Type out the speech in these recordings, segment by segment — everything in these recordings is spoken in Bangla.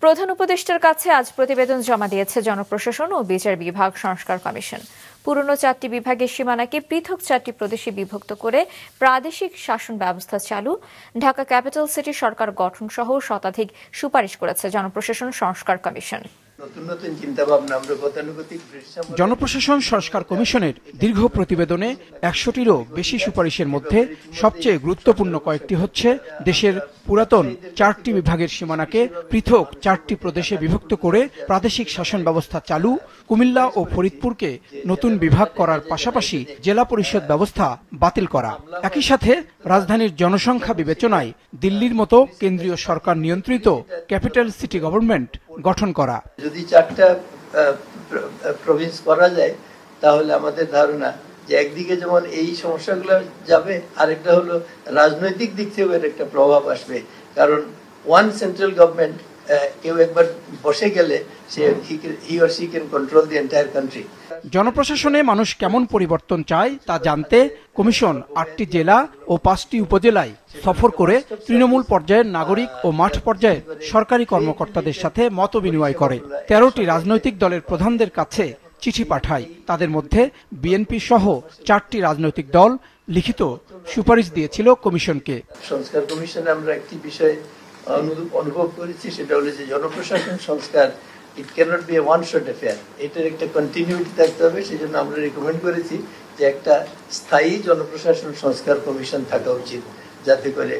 প্রধান উপদেষ্টার কাছে আজ প্রতিবেদন জমা দিয়েছে জনপ্রশাসন ও বিচার বিভাগ সংস্কার কমিশন। পুরনো 4টি বিভাগের সীমানাকে পৃথক 4টি প্রদেশে বিভক্ত করে প্রাদেশিক শাসন ব্যবস্থা চালু, ঢাকা ক্যাপিটাল সিটি সরকার গঠন সহ শতাধিক সুপারিশ করেছে জনপ্রশাসন সংস্কার কমিশন। জনপ্রশাসন সংস্কার কমিশনের দীর্ঘ প্রতিবেদনে 100টিরও বেশি সুপারিশের মধ্যে সবচেয়ে গুরুত্বপূর্ণ কয়েকটি হচ্ছে দেশের পুরাতন 4টি বিভাগের সীমানাকে পৃথক 4টি প্রদেশে বিভক্ত করে প্রাদেশিক শাসন ব্যবস্থা চালু, কুমিল্লা ও ফরিদপুরকে নতুন বিভাগ করার পাশাপাশি জেলা পরিষদ ব্যবস্থা বাতিল করা। একই সাথে রাজধানীর জনসংখ্যা বিবেচনায় দিল্লির মতো কেন্দ্রীয় সরকার নিয়ন্ত্রিত ক্যাপিটাল সিটি গভর্নমেন্ট গঠন করা। যদি 4টা প্রভিন্স করা যায় তাহলে আমাদের ধারণা যে একদিকে যেমন এই সমস্যাগুলো যাবে, আরেকটা হলো রাজনৈতিক দিক থেকেও এর একটা প্রভাব আসবে। কারণ ওয়ান সেন্ট্রাল গভর্নমেন্ট কেউ একবার বসে গেলে he or she can control the entire country. জনপ্রশাসনে মানুষ কেমন পরিবর্তন চায় তা জানতে কমিশন 8টি জেলা ও 5টি উপজেলায় সফর করে তৃণমূল পর্যায়ের নাগরিক ও মাঠ পর্যায়ের সরকারি কর্মকর্তাদের সাথে মত বিনিময় করে 13টি রাজনৈতিক দলের প্রধানদের কাছে চিঠি পাঠায়। তাদের মধ্যে বিএনপি সহ 4টি রাজনৈতিক দল লিখিত সুপারিশ দিয়েছিল কমিশনকে। সংস্কার কমিশনে আমরা একটি বিষয় অনুভব করেছি, সেটা হলো যে জনপ্রশাসন সংস্কার ইট cannot B A one shot affair, এটার একটা কন্টিনিউটি থাকতে হবে। সেই জন্য আমরা রেকমেন্ড করেছি যে একটা স্থায়ী জনপ্রশাসন সংস্কার কমিশন থাকা উচিত, যাতে করে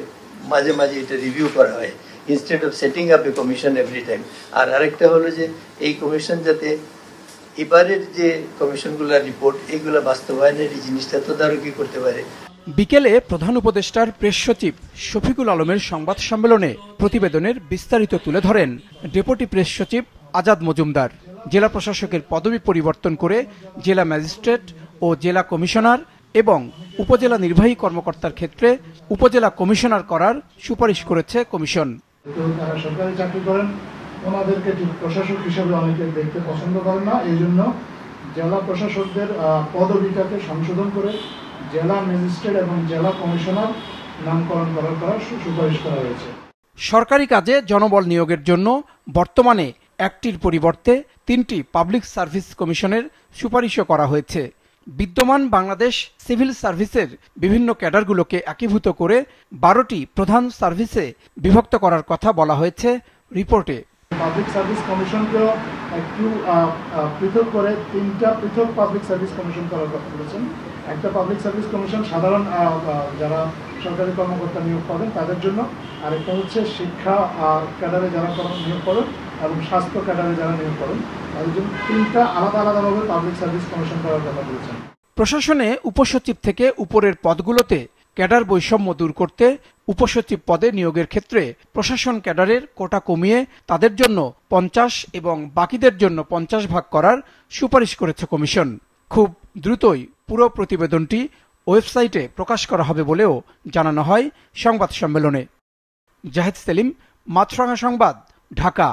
মাঝে মাঝে এটা রিভিউ করা হয় instead of setting up a commission every time. আর আরেকটা হলো যে এই কমিশন যাতে এবারের যে কমিশনগুলোর রিপোর্ট এগুলো বাস্তবায়নের এই জিনিসটা তদারকি করতে পারে। বিকেলে প্রধান উপদেষ্টার প্রেস সচিব শফিকুল আলমের সংবাদ সম্মেলনে প্রতিবেদনের বিস্তারিত তুলে ধরেন ডেপুটি প্রেস সচিব আজাদ মজুমদার। জেলা প্রশাসকের পদবি পরিবর্তন করে জেলা ম্যাজিস্ট্রেট ও জেলা কমিশনার এবং উপজেলা নির্বাহী কর্মকর্তার ক্ষেত্রে উপজেলা কমিশনার করার সুপারিশ করেছে কমিশন। তারা সরকারি চাকরি করেন, ওনাদেরকে প্রশাসক হিসেবে অনেকে দেখতে পছন্দ করেন না, এই জন্য জেলা প্রশাসকদের পদবিটাকে সংশোধন করে জেলা ম্যাজিস্ট্রেট এবং জেলা কমিশনার নামকরণ করার সুপারিশ করা হয়েছে। সরকারি কাজে জনবল নিয়োগের জন্য বর্তমানে 1টির পরিবর্তে 3টি পাবলিক সার্ভিস কমিশনের সুপারিশও করা হয়েছে। বিদ্যমান বাংলাদেশ সিভিল সার্ভিসের বিভিন্ন ক্যাডারগুলোকে একীভূত করে 12টি প্রধান সার্ভিসে বিভক্ত করার কথা বলা হয়েছে রিপোর্টে। পাবলিক সার্ভিস কমিশনকেও একটু পৃথক করে 3টা পৃথক পাবলিক সার্ভিস কমিশন করার কথা বলেছেন। একটা পাবলিক সার্ভিস কমিশন সাধারণ যারা সরকারি কর্মকর্তা নিয়োগ পাবেন তাদের জন্য, আরেকটা হচ্ছে শিক্ষা ক্যাডারে যারা নিয়োগ পাবেন এবং স্বাস্থ্য ক্যাডারে যারা নিয়োগ পাবেন তাদের জন্য 3টা আলাদা আলাদাভাবে পাবলিক সার্ভিস কমিশন করার কথা বলেছেন। প্রশাসনে উপসচিব থেকে উপরের পদগুলোতে ক্যাডার বৈষম্য দূর করতে উপসচিব পদে নিয়োগের ক্ষেত্রে প্রশাসন ক্যাডারের কোটা কমিয়ে তাদের জন্য 50 এবং বাকিদের জন্য 50 ভাগ করার সুপারিশ করেছে কমিশন। খুব দ্রুতই পুরো প্রতিবেদনটি ওয়েবসাইটে প্রকাশ করা হবে বলেও জানানো হয় সংবাদ সম্মেলনে। জাহিদ সেলিম, মাছরাঙা সংবাদ, ঢাকা।